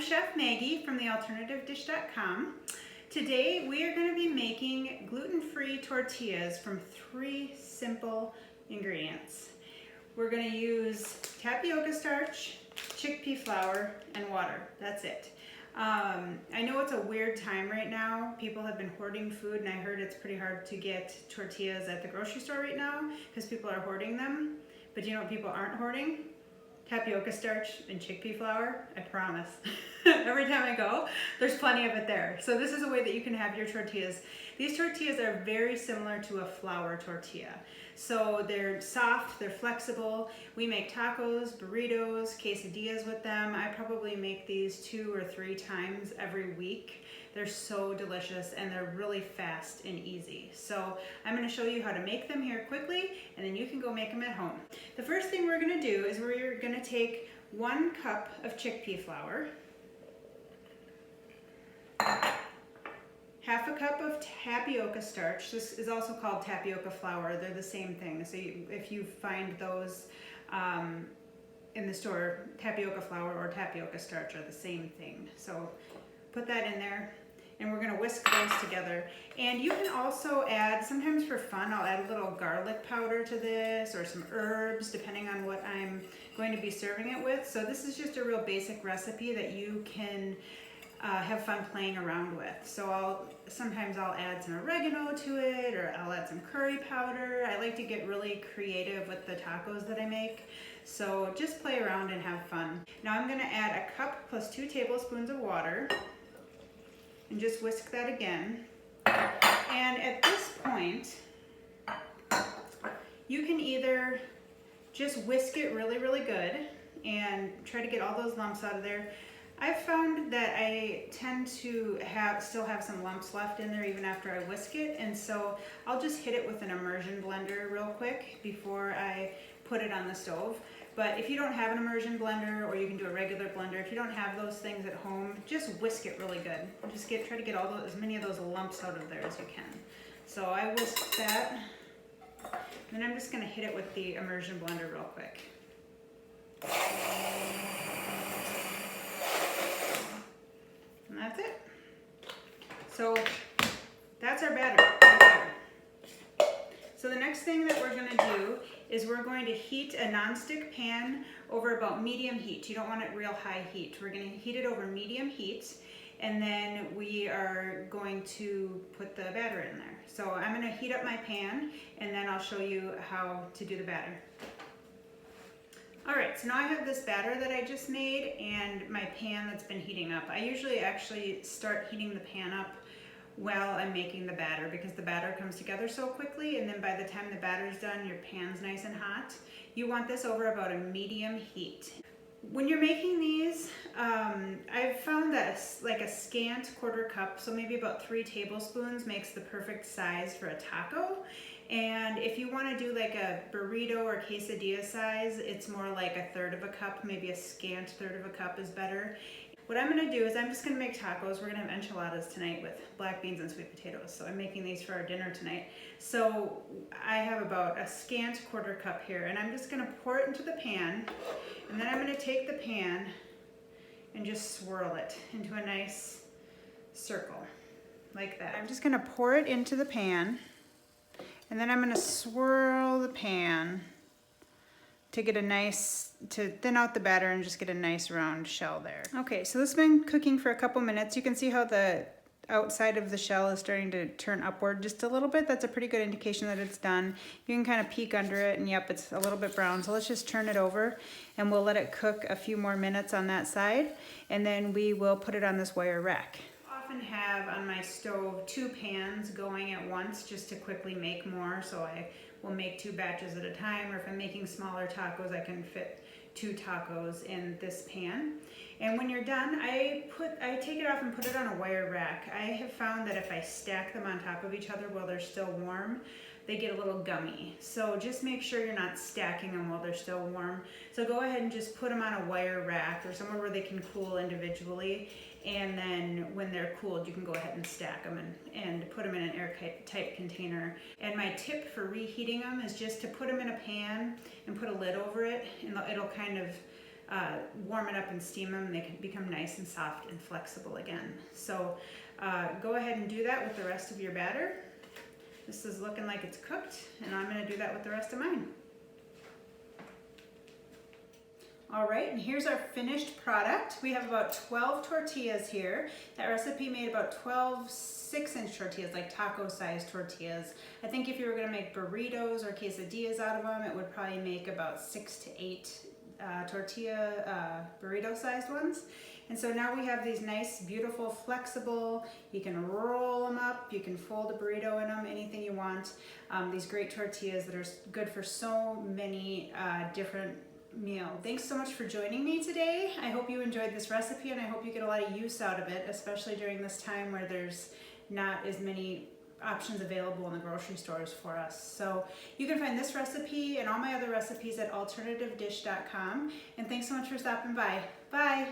Chef Maggie from thealternativedish.com. Today we are going to be making gluten-free tortillas from 3 simple ingredients. We're going to use tapioca starch, chickpea flour, and water. That's it. I know it's a weird time right now. People have been hoarding food, and I heard it's pretty hard to get tortillas at the grocery store right now because people are hoarding them. But do you know what people aren't hoarding? Tapioca starch and chickpea flour, I promise. Every time I go, there's plenty of it there. So this is a way that you can have your tortillas. These tortillas are very similar to a flour tortilla. So they're soft, they're flexible. We make tacos, burritos, quesadillas with them. I probably make these 2 or 3 times every week. They're so delicious and they're really fast and easy. So I'm going to show you how to make them here quickly, and then you can go make them at home. The first thing we're going to do is we're going to take 1 cup of chickpea flour, half a cup of tapioca starch. This is also called tapioca flour. They're the same thing. So if you find those in the store, tapioca flour or tapioca starch are the same thing. So put that in there, and we're gonna whisk those together. And you can also add, sometimes for fun, I'll add a little garlic powder to this or some herbs, depending on what I'm going to be serving it with. So this is just a real basic recipe that you can have fun playing around with. So sometimes I'll add some oregano to it, or I'll add some curry powder. I like to get really creative with the tacos that I make. So just play around and have fun. Now I'm gonna add a cup plus 2 tablespoons of water and just whisk that again. And at this point, you can either just whisk it really, really good and try to get all those lumps out of there. I've found that I tend to still have some lumps left in there even after I whisk it, and so I'll just hit it with an immersion blender real quick before I put it on the stove. But if you don't have an immersion blender, or you can do a regular blender, if you don't have those things at home, just whisk it really good. Just try to get as many of those lumps out of there as you can. So I whisked that, and then I'm just gonna hit it with the immersion blender real quick. And that's it. So that's our batter right there. So the next thing that we're gonna do is we're going to heat a nonstick pan over about medium heat. You don't want it real high heat. We're gonna heat it over medium heat, and then we are going to put the batter in there. So I'm gonna heat up my pan, and then I'll show you how to do the batter. All right, so now I have this batter that I just made and my pan that's been heating up. I usually actually start heating the pan up while I'm making the batter, because the batter comes together so quickly, and then by the time the batter's done, your pan's nice and hot. You want this over about a medium heat. When you're making these, I've found that like a scant 1/4 cup, so maybe about 3 tablespoons, makes the perfect size for a taco. And if you want to do like a burrito or quesadilla size, it's more like a 1/3 of a cup, maybe a scant 1/3 of a cup is better. What I'm going to do is I'm just going to make tacos. We're going to have enchiladas tonight with black beans and sweet potatoes. So I'm making these for our dinner tonight. So I have about a scant 1/4 cup here, and I'm just going to pour it into the pan. And then I'm going to take the pan and just swirl it into a nice circle like that. I'm just going to pour it into the pan, and then I'm going to swirl the pan to get to thin out the batter and just get a nice round shell there. Okay, so this has been cooking for a couple minutes. You can see how the outside of the shell is starting to turn upward just a little bit. That's a pretty good indication that it's done. You can kind of peek under it, and yep, it's a little bit brown. So let's just turn it over, and we'll let it cook a few more minutes on that side, and then we will put it on this wire rack. I often have on my stove 2 pans going at once just to quickly make more, so I will make 2 batches at a time, or if I'm making smaller tacos, I can fit 2 tacos in this pan. And when you're done, I take it off and put it on a wire rack. I have found that if I stack them on top of each other while they're still warm, they get a little gummy. So just make sure you're not stacking them while they're still warm. So go ahead and just put them on a wire rack or somewhere where they can cool individually. And then when they're cooled, you can go ahead and stack them and put them in an airtight container. And my tip for reheating them is just to put them in a pan and put a lid over it, and it'll kind of warm it up and steam them, they can become nice and soft and flexible again. So go ahead and do that with the rest of your batter. This is looking like it's cooked, and I'm going to do that with the rest of mine. All right, and here's our finished product. We have about 12 tortillas here. That recipe made about 12 6-inch tortillas, like taco-sized tortillas. I think if you were gonna make burritos or quesadillas out of them, it would probably make about 6 to 8 tortilla burrito-sized ones. And so now we have these nice, beautiful, flexible, you can roll them up, you can fold a burrito in them, anything you want. These great tortillas that are good for so many different meal. Thanks so much for joining me today. I hope you enjoyed this recipe, and I hope you get a lot of use out of it, especially during this time where there's not as many options available in the grocery stores for us. So you can find this recipe and all my other recipes at alternativedish.com. And thanks so much for stopping by. Bye.